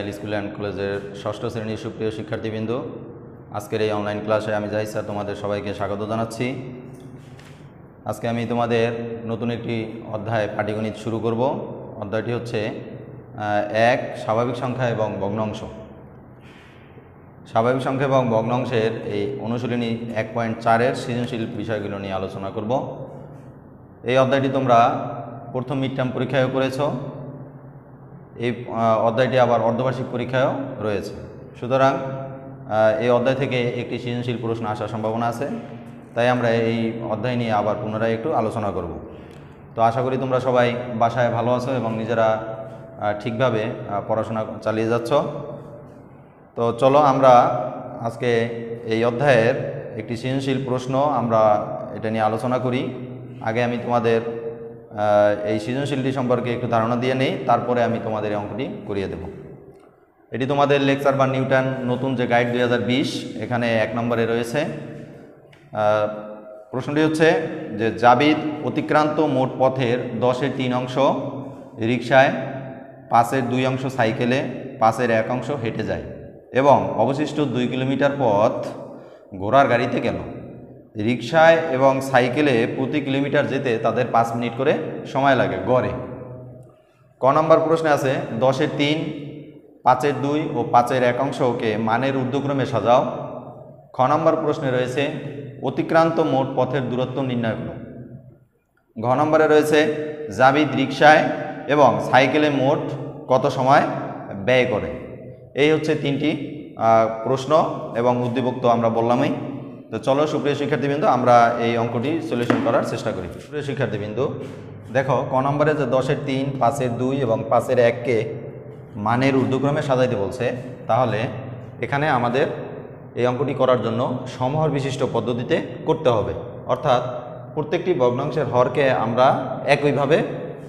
Style school and কলেজের ষষ্ঠ শ্রেণীর সুপ্রিয় শিক্ষার্থীবৃন্দ, আজকের এই অনলাইন ক্লাসে আমি জাহিদ স্যার তোমাদের সবাইকে স্বাগত জানাচ্ছি। আজকে আমি তোমাদের নতুন একটি অধ্যায় পাটিগণিত শুরু করব। অধ্যায়টি হচ্ছে এক স্বাভাবিক সংখ্যা এবং ভগ্নাংশ। স্বাভাবিক সংখ্যা এবং ভগ্নাংশের এই অনুশীলনী 1.4-এর সৃজনশীল বিষয়গুলো নিয়ে আলোচনা করব। এই অধ্যায়টি তোমরা প্রথম মিড টার্ম পরীক্ষায়ও করেছ, এই অধ্যায়টি আবার অর্ধবার্ষিক পরীক্ষায়ও রয়েছে। সুতরাং এই অধ্যায় থেকে একটি সৃজনশীল প্রশ্ন আসার সম্ভাবনা আছে, তাই আমরা এই অধ্যায় নিয়ে আবার পুনরায় একটু আলোচনা করব। তো আশা করি তোমরা সবাই বাসায় ভালো আছো এবং নিজেরা ঠিকভাবে পড়াশোনা চালিয়ে যাচ্ছ। তো চলো আমরা আজকে এই অধ্যায়ের একটি সৃজনশীল প্রশ্ন আমরা এটা নিয়ে আলোচনা করি। আগে আমি তোমাদের এই সৃজনশীলটি সম্পর্কে একটু ধারণা দিয়ে নেই, তারপরে আমি তোমাদের এই অঙ্কটি করিয়ে দেব। এটি তোমাদের লেকচার বা নিউটন নতুন যে গাইড 2020, এখানে 1 নম্বরে রয়েছে। প্রশ্নটি হচ্ছে যে জাবিদ অতিক্রান্ত মোট পথের 10-এর 3 অংশ রিকশায়, 5-এর 2 অংশ সাইকেলে, 5-এর 1 অংশ হেঁটে যায় এবং অবশিষ্ট 2 কিলোমিটার পথ ঘোড়ার গাড়িতে গেল। রিকশায় এবং সাইকেলে প্রতি কিলোমিটার যেতে তাদের 5 মিনিট করে সময় লাগে গড়ে। ক নম্বর প্রশ্নে আছে 10-এর 3, 5-এর 2 ও 5-এর 1 অংশকে মানের ঊর্ধ্বক্রমে সাজাও। খ নম্বর প্রশ্নে রয়েছে অতিক্রান্ত মোট পথের দূরত্ব নির্ণয় করো। ঘ নম্বরে রয়েছে জাবিদ রিকশায় এবং সাইকেলে মোট কত সময় ব্যয় করে। এই হচ্ছে 3টি প্রশ্ন এবং উদ্দীপক তো আমরা বললামই। তো চলো সুপ্রিয় শিক্ষার্থীবৃন্দ, আমরা এই অঙ্কটি সলিউশন করার চেষ্টা করি। সুপ্রিয় শিক্ষার্থীবৃন্দ, দেখো ক নম্বরে যে 10-এর 3, 5-এর 2 এবং 5-এর 1কে মানের ঊর্ধ্বক্রমে সাজাইতে বলছে, তাহলে এখানে আমাদের এই অঙ্কটি করার জন্য সমহর বিশিষ্ট পদ্ধতিতে করতে হবে। অর্থাৎ প্রত্যেকটি ভগ্নাংশের হরকে আমরা একইভাবে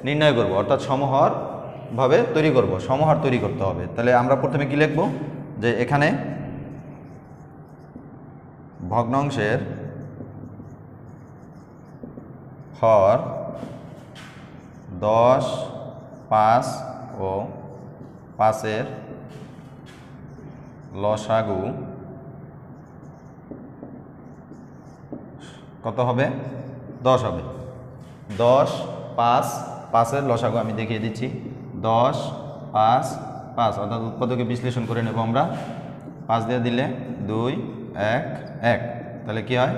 নির্ণয় করব, অর্থাৎ সমহরভাবে তৈরি করব, সমহর তৈরি করতে হবে। তাহলে আমরা প্রথমে কি লিখব, যে এখানে ভগ্নাংশের হর 10, 5 ও 5-এর লসাগু কত হবে? 10 হবে। 10, 5, 5-এর লসাগু আমি দেখিয়ে দিচ্ছি। 10, 5, 5 অর্থাৎ উৎপাদকে বিশ্লেষণ করে নেব আমরা। 5 দিয়ে দিলে 2, 1, 1, তাহলে কি হয়?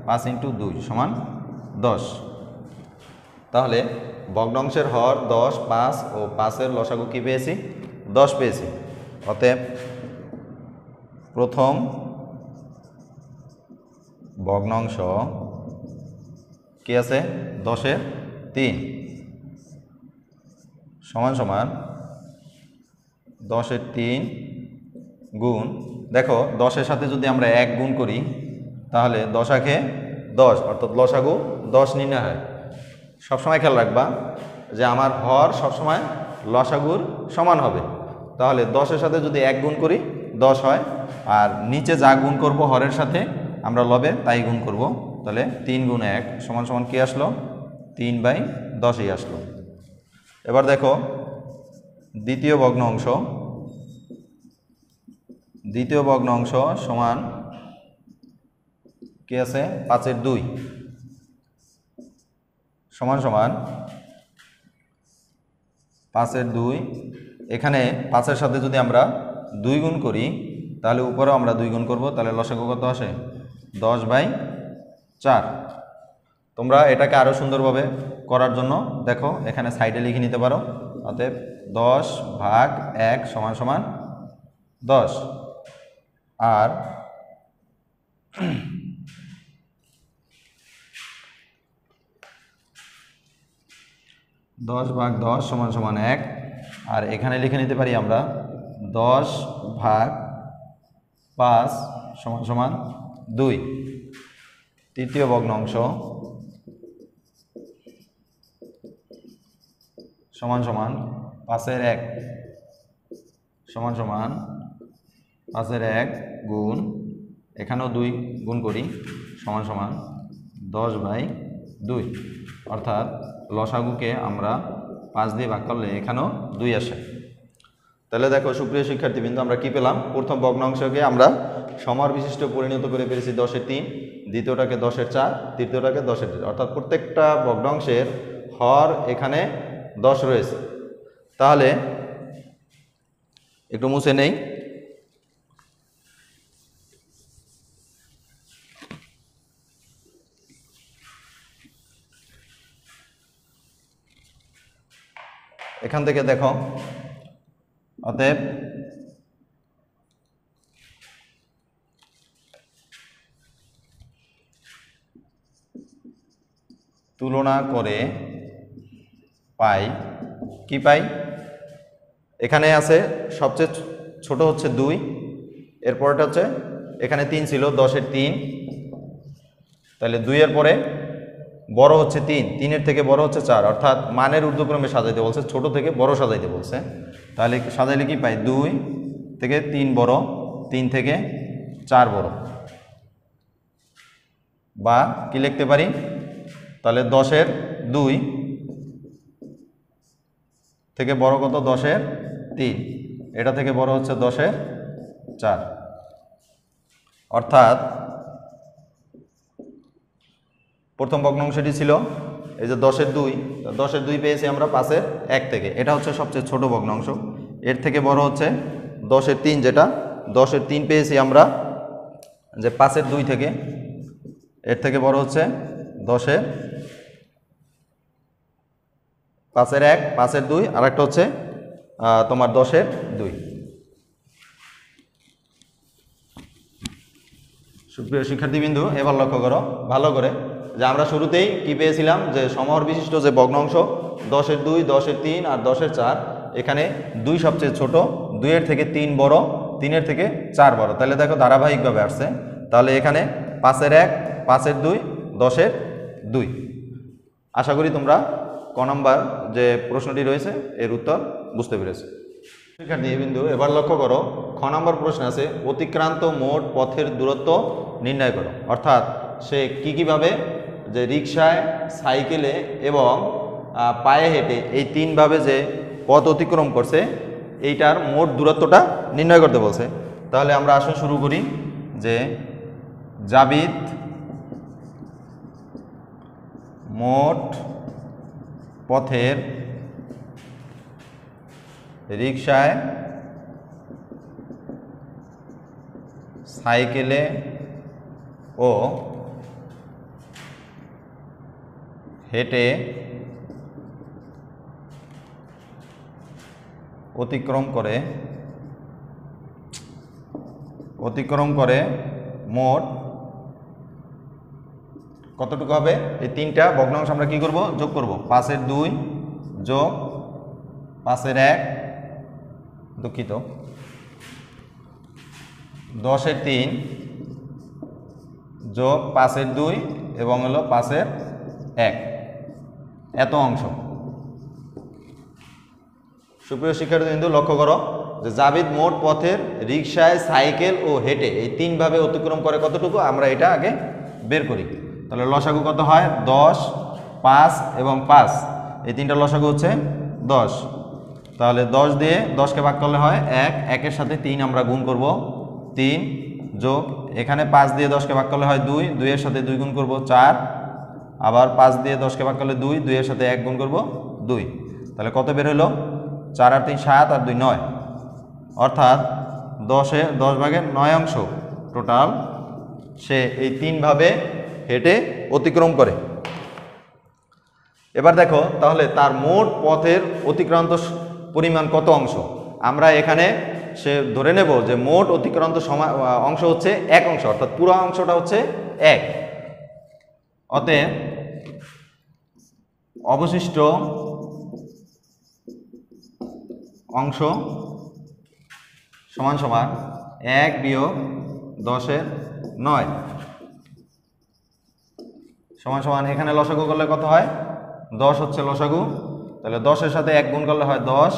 5 × 2 = 10। তাহলে ভগ্নাংশের হর 10, 5 ও 5-এর লসাগু কি পেয়েছি? 10 পেয়েছি। অতএব প্রথম ভগ্নাংশ কি আছে? 10-এর 3 = 10-এর 3 গুণ, দেখো 10-এর সাথে যদি আমরা 1 গুণ করি তাহলে 10 × 10 অর্থাৎ লসাগু 10 নির্ণয় হয়। সবসময় খেয়াল রাখবা যে আমার হর সবসময় লসাগুর সমান হবে। তাহলে 10-এর সাথে যদি 1 গুণ করি 10 হয়, আর নিচে যা গুণ করব হরের সাথে আমরা লবে তাই গুণ করব। তাহলে 3 × 1 = কি আসলো? 3/10ই আসলো। এবার দেখো দ্বিতীয় ভগ্নাংশ সমান কি আছে? 5-এর 2 সমান 5-এর 2। এখানে 5-এর সাথে যদি আমরা 2 গুণ করি তাহলে উপরেও আমরা 2 গুণ করব, তাহলে লসাগু কত আসে? 10/4। তোমরা এটাকে আরও সুন্দরভাবে করার জন্য দেখো এখানে সাইডে লিখে নিতে পারো। অতএব 10/1 = 10। আর 10/10 = 1। আর এখানে লিখে নিতে পারি আমরা 10/5 = 2। তৃতীয় ভগ্নাংশ সমান 5-এর 1 = 5-এর 1 গুণ, এখানেও 2 গুণ করি, = 10/2। অর্থাৎ লসাগুকে আমরা 5 দিয়ে ভাগ করলে এখানেও 2 আসে। তাহলে দেখো সুপ্রিয় শিক্ষার্থীবৃন্দ, আমরা কি পেলাম? প্রথম ভগ্নাংশকে আমরা সমর বিশিষ্ট পরিণত করে পেরেছি 10-এর 3, দ্বিতীয়টাকে 10-এর 4, তৃতীয়টাকে 10-এর 3, অর্থাৎ প্রত্যেকটা ভগ্নাংশের হর এখানে 10 রয়েছে। তাহলে একটু মুছে নেই। এখান থেকে দেখো, অতএব তুলনা করে পাই কি পাই? এখানে আছে সবচেয়ে ছোট হচ্ছে 2, এরপরটা হচ্ছে এখানে 3 ছিল, 10-এর 3, তাহলে 2-এর পরে বড় হচ্ছে 3, 3-এর থেকে বড় হচ্ছে 4, অর্থাৎ মানের ঊর্ধ্বক্রমে সাজাইতে বলছে, ছোট থেকে বড় সাজাইতে বলছে। তাহলে সাজাইলে কি পাই? 2 থেকে 3 বড়, 3 থেকে 4 বড়, বা কি লিখতে পারি? তাহলে 10-এর 2 থেকে বড় কত? 10-এর 3, এটা থেকে বড় হচ্ছে 10-এর 4, অর্থাৎ প্রথম ভগ্নাংশটি ছিল এই যে 10-এর 2, 10-এর 2 পেয়েছি আমরা 5-এর 1 থেকে, এটা হচ্ছে সবচেয়ে ছোট ভগ্নাংশ। এর থেকে বড় হচ্ছে 10-এর 3, যেটা 10-এর 3 পেয়েছি আমরা যে 5-এর 2 থেকে, এর থেকে বড় হচ্ছে 10-এর 5-এর 1, 5-এর 2, আর একটা হচ্ছে তোমার 10-এর 2। সুপ্রিয় শিক্ষার্থীবৃন্দু, এবার লক্ষ্য করো ভালো করে যে আমরা শুরুতেই কি পেয়েছিলাম? যে সমহর বিশিষ্ট যে ভগ্নাংশ 10-এর 2, 10-এর 3 আর 10-এর 4, এখানে 2 সবচেয়ে ছোট, 2-এর থেকে 3 বড়, 3-এর থেকে 4 বড়। তাহলে দেখো ধারাবাহিকভাবে আসছে। তাহলে এখানে 5-এর 1, 5-এর 2, 10-এর 2। আশা করি তোমরা ক নম্বর যে প্রশ্নটি রয়েছে এর উত্তর বুঝতে পেরেছো। শিক্ষার্থীবৃন্দু, এবার লক্ষ্য করো, খ নম্বর প্রশ্ন আছে অতিক্রান্ত মোট পথের দূরত্ব নির্ণয় করো। অর্থাৎ সে কীভাবে যে রিকশায়, সাইকেলে এবং পায়ে হেঁটে এই 3 ভাবে যে পথ অতিক্রম করছে, এইটার মোট দূরত্বটা নির্ণয় করতে বলছে। তাহলে আমরা আসুন শুরু করি। যে জাবিদ মোট পথের রিকশায়, সাইকেলে ও হেঁটে অতিক্রম করে মোট কতটুকু হবে? এই 3টা ভগ্নাংশ আমরা কি করব? যোগ করব। 5-এর 2 যোগ 5-এর 1, দুঃখিত, 10-এর 3 যোগ 5-এর 2 এবং হলো 5-এর 1, এত অংশ। সুপ্রিয় শিক্ষার্থীবৃন্দ, লক্ষ্য করো যে জাবিদ মোট পথের রিকশায়, সাইকেল ও হেঁটে এই 3 ভাবে অতিক্রম করে কতটুকু, আমরা এটা আগে বের করি। তাহলে লসাগু কত হয়? 10, 5 এবং 5, এই 3টা লসাগু হচ্ছে 10। তাহলে 10 দিয়ে 10কে ভাগ করলে হয় 1, 1-এর সাথে 3 আমরা গুণ করব, 3 যোগ এখানে 5 দিয়ে 10কে ভাগ করলে হয় 2, 2-এর সাথে 2 গুণ করব 4, আবার 5 দিয়ে 10কে ভাগ করলে 2, 2-এর সাথে 1 গুণ করব 2। তাহলে কত বের হলো? 4 আর 3 7 আর 2 9, অর্থাৎ 10 ভাগের 9 অংশ টোটাল সে এই 3 ভাবে হেঁটে অতিক্রম করে। এবার দেখো তাহলে তার মোট পথের অতিক্রান্ত পরিমাণ কত অংশ? আমরা এখানে সে ধরে নেব যে মোট অতিক্রান্ত অংশ হচ্ছে 1 অংশ, অর্থাৎ পুরো অংশটা হচ্ছে 1। অতএব অবশিষ্ট অংশ সমান সমান 1 বিয়োগ 10-এর 9 সমান সমান, এখানে লসাগু করলে কত হয়? 10 হচ্ছে লসাগু। তাহলে 10-এর সাথে 1 গুণ করলে হয় 10,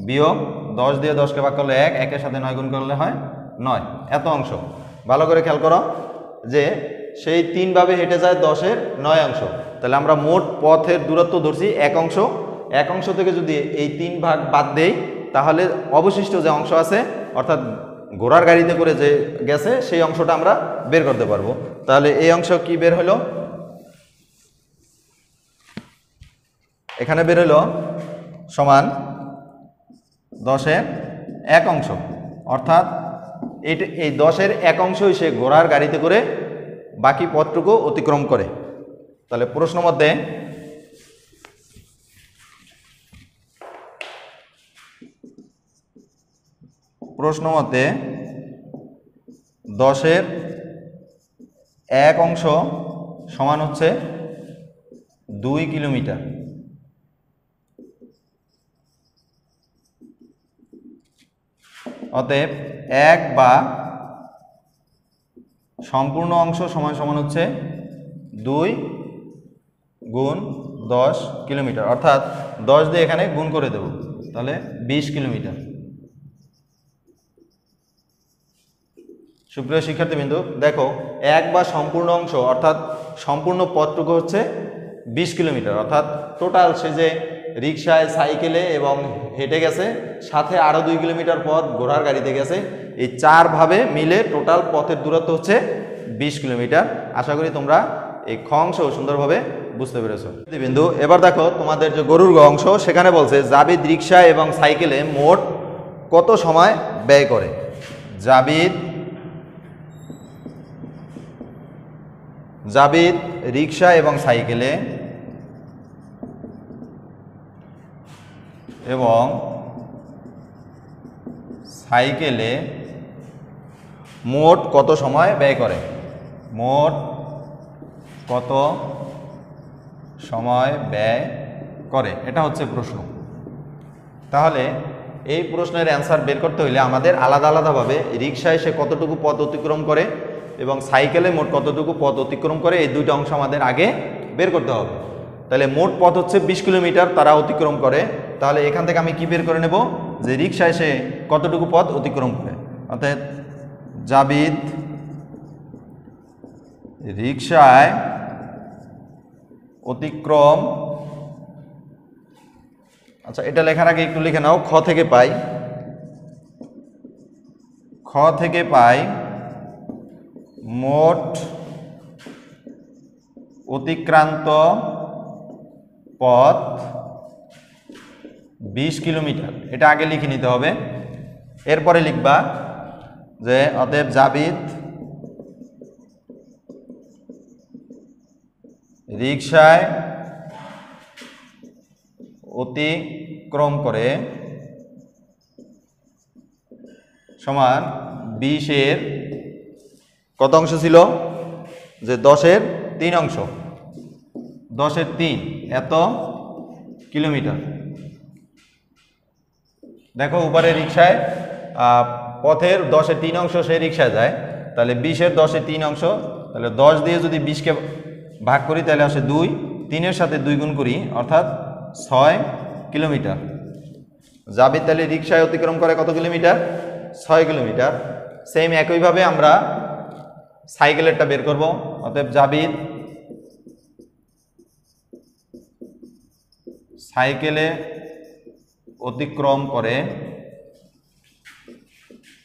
বিয়োগ 10 দিয়ে 10কে ভাগ করলে 1, 1-এর সাথে 9 গুণ করলে হয় 9, এত অংশ। ভালো করে খেয়াল করো যে সেই 3 ভাবে হেঁটে যায় 10-এর 9 অংশ। তাহলে আমরা মোট পথের দূরত্ব ধরছি 1 অংশ, 1 অংশ থেকে যদি এই 3 ভাগ বাদ দেই তাহলে অবশিষ্ট যে অংশ আছে অর্থাৎ ঘোড়ার গাড়িতে করে যে গেছে সেই অংশটা আমরা বের করতে পারবো। তাহলে এই অংশ কি বের হলো, এখানে বের হলো সমান 10-এর 1 অংশ, অর্থাৎ এই 10-এর 1 অংশই সে ঘোড়ার গাড়িতে করে বাকি পথটুকু অতিক্রম করে। তাহলে প্রশ্ন মতে প্রশ্ন মতে 10-এর 1 অংশ সমান হচ্ছে 2 কিলোমিটার। অতএব 1 বা সম্পূর্ণ অংশ সমান সমান হচ্ছে 2 গুণ 10 কিলোমিটার, অর্থাৎ 10 দিয়ে এখানে গুণ করে দেব, তাহলে 20 কিলোমিটার। সুপ্রিয় শিক্ষার্থীবৃন্দু, দেখো 1 বা সম্পূর্ণ অংশ অর্থাৎ সম্পূর্ণ পথটুকু হচ্ছে 20 কিলোমিটার, অর্থাৎ টোটাল সে যে রিক্সায়, সাইকেলে এবং হেঁটে গেছে, সাথে আরও 2 কিলোমিটার পথ ঘোড়ার গাড়িতে গেছে, এই 4 ভাবে মিলে টোটাল পথের দূরত্ব হচ্ছে 20 কিলোমিটার। আশা করি তোমরা এই খ অংশ সুন্দরভাবে বুঝতে পেরেছো। বিন্দু, এবার দেখো তোমাদের যে গরুর গ অংশ, সেখানে বলছে জাবিদ রিক্সা এবং সাইকেলে মোট কত সময় ব্যয় করে। জাবিদ রিক্সা এবং সাইকেলে মোট কত সময় ব্যয় করে, মোট কত সময় ব্যয় করে, এটা হচ্ছে প্রশ্ন। তাহলে এই প্রশ্নের অ্যান্সার বের করতে হলে আমাদের আলাদা আলাদাভাবে রিক্সায় সে কতটুকু পথ অতিক্রম করে এবং সাইকেলে মোট কতটুকু পথ অতিক্রম করে, এই দুইটা অংশ আমাদের আগে বের করতে হবে। তাহলে মোট পথ হচ্ছে 20 কিলোমিটার তারা অতিক্রম করে। তাহলে এখান থেকে আমি কি বের করে নেব, যে রিক্সায় সে কতটুকু পথ অতিক্রম করে। অর্থাৎ জাবিদ রিক্সায় অতিক্রম, আচ্ছা এটা লেখার আগে একটু লিখে নাও, খ থেকে পাই মোট অতিক্রান্ত পথ 20 কিলোমিটার, এটা আগে লিখে নিতে হবে। এরপরে লিখবা যে অতএব জাবিদ রিক্সায় অতিক্রম করে সমান 20-এর কত অংশ ছিল, যে 10-এর 3 অংশ, 10-এর 3 এত কিলোমিটার। দেখো উপরে রিক্সায় পথের 10-এর 3 অংশ সে রিক্সায় যায়, তাহলে 20-এর 10-এর 3 অংশ, তাহলে 10 দিয়ে যদি 20-কে ভাগ করি তাহলে আসে 2, 3-এর সাথে 2 গুণ করি, অর্থাৎ 6 কিলোমিটার। জাবিদ তাহলে রিক্সায় অতিক্রম করে কত কিলোমিটার, 6 কিলোমিটার। সেম একইভাবে আমরা সাইকেলেরটা বের করব। অতএব জাবিদ সাইকেলে অতিক্রম করে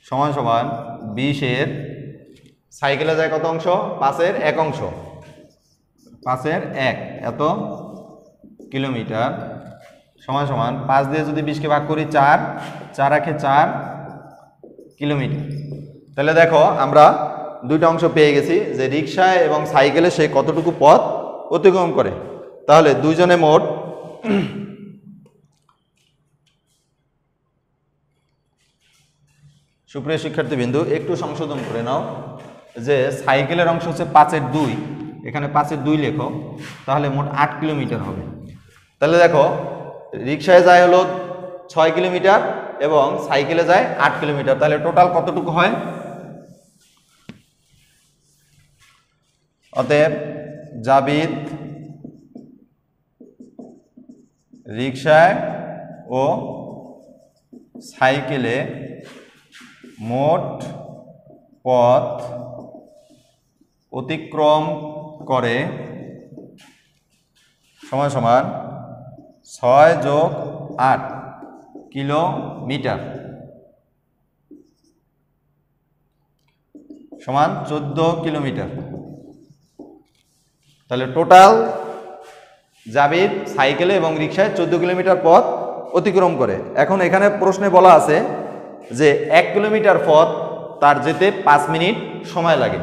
সমান সমান 20-এর, সাইকেলে যায় কত অংশ, 5-এর 1 অংশ, 5-এর 1 এত কিলোমিটার সমান সমান 5 দিয়ে যদি 20-কে ভাগ করি 4, 4 একে 4 কিলোমিটার। তাহলে দেখো আমরা দুইটা অংশ পেয়ে গেছি, যে রিক্সায় এবং সাইকেলে সে কতটুকু পথ অতিক্রম করে। তাহলে দুইজনে মোট সুপ্রিয় শিক্ষার্থীবৃন্দু একটু সংশোধন করে নাও, যে সাইকেলের অংশ হচ্ছে 5-এর 2, এখানে 5-এর 2 লেখো, তাহলে মোট 8 কিলোমিটার হবে। তাহলে দেখো রিক্সায় যায় হলো 6 কিলোমিটার এবং সাইকেলে যায় 8 কিলোমিটার, তাহলে টোটাল কতটুকু হয়। অতএব জাবিদ রিক্সায় ও সাইকেলে মোট পথ অতিক্রম করে সমান সমান 6 যোগ 8 কিলোমিটার সমান 14 কিলোমিটার। তাহলে টোটাল জাবিদ সাইকেলে এবং রিকশায় 14 কিলোমিটার পথ অতিক্রম করে। এখন এখানে প্রশ্নে বলা আছে যে 1 কিলোমিটার পথ তার যেতে 5 মিনিট সময় লাগে।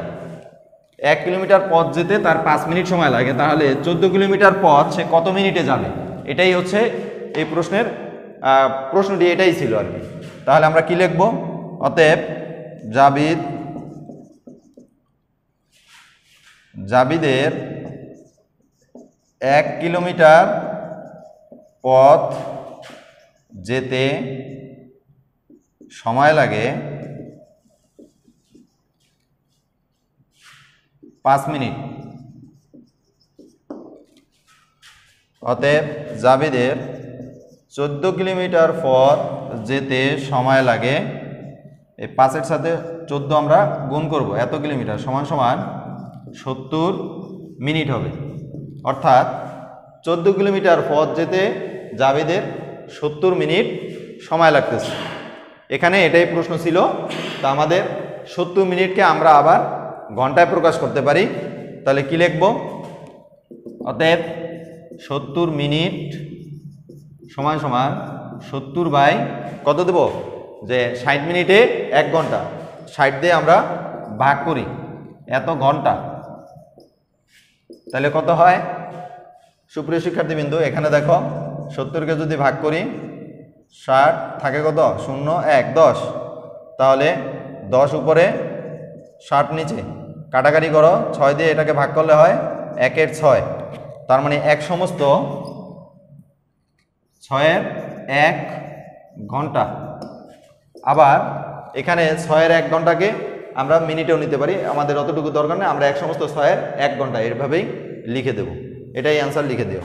1 কিলোমিটার পথ যেতে তার 5 মিনিট সময় লাগে, তাহলে 14 কিলোমিটার পথ সে কত মিনিটে যাবে? এটাই হচ্ছে এই প্রশ্নটি এটাই ছিল আর কি। তাহলে আমরা কি লিখব? অতএব জাবিদের 1 কিলোমিটার পথ যেতে সময় লাগে 5 মিনিট। অতএব জাবিদের 14 কিলোমিটার পথ যেতে সময় লাগে, এই 5-এর সাথে 14 আমরা গুণ করব, এত কিলোমিটার সমান সমান 70 মিনিট হবে। অর্থাৎ 14 কিলোমিটার পথ যেতে জাবিদের 70 মিনিট সময় লাগতেছে। এখানে এটাই প্রশ্ন ছিল। তা আমাদের 70 মিনিটকে আমরা আবার ঘন্টায় প্রকাশ করতে পারি। তাহলে কি লিখব? অতএব 70 মিনিট সমান সমান 70 বাই কত দেব? যে 60 মিনিটে 1 ঘন্টা, 60 দিয়ে আমরা ভাগ করি এত ঘন্টা, তাহলে কত হয়? সুপ্রিয় শিক্ষার্থীবৃন্দ, এখানে দেখো 70কে যদি ভাগ করি 60 থাকে কত? 0 1 10, তাহলে 10 উপরে 60 নিচে কাটাকাটি করো, 6 দিয়ে এটাকে ভাগ করলে হয় 1-এর 6, তার মানে 1 সমস্ত 6-এর 1 ঘন্টা। আবার এখানে 6-এর 1 ঘন্টাকে আমরা মিনিটেও নিতে পারি, আমাদের অতটুকু দরকার নেই, আমরা 1 সমস্ত 6-এর 1 ঘন্টা এভাবেই লিখে দেব। এটাই অ্যান্সার লিখে দিও।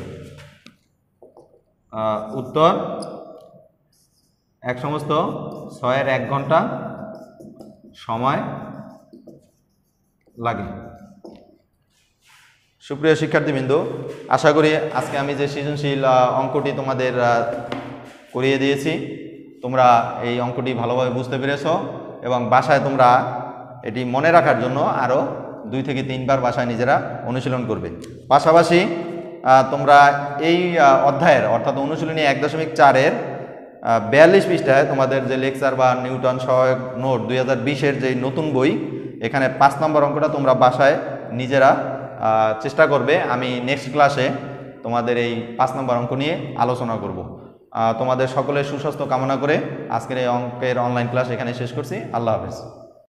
উত্তর 1 সমস্ত 6-এর 1 ঘন্টা সময় লাগে। সুপ্রিয় শিক্ষার্থীবৃন্দ, আশা করি আজকে আমি যে সৃজনশীল অঙ্কটি তোমাদের করিয়ে দিয়েছি তোমরা এই অঙ্কটি ভালোভাবে বুঝতে পেরেছো এবং বাসায় তোমরা এটি মনে রাখার জন্য আরও 2 থেকে 3 বার বাসায় নিজেরা অনুশীলন করবে। পাশাপাশি তোমরা এই অধ্যায়ের অর্থাৎ অনুশীলনী 1.4-এর 42 পৃষ্ঠায় তোমাদের যে লেকচার বা নিউটন সহায়ক নোট 2020-এর যে নতুন বই, এখানে 5 নম্বর অঙ্কটা তোমরা বাসায় নিজেরা চেষ্টা করবে। আমি নেক্সট ক্লাসে তোমাদের এই 5 নম্বর অঙ্ক নিয়ে আলোচনা করব। তোমাদের সকলের সুস্বাস্থ্য কামনা করে আজকের এই অঙ্কের অনলাইন ক্লাস এখানে শেষ করছি। আল্লাহ হাফেজ।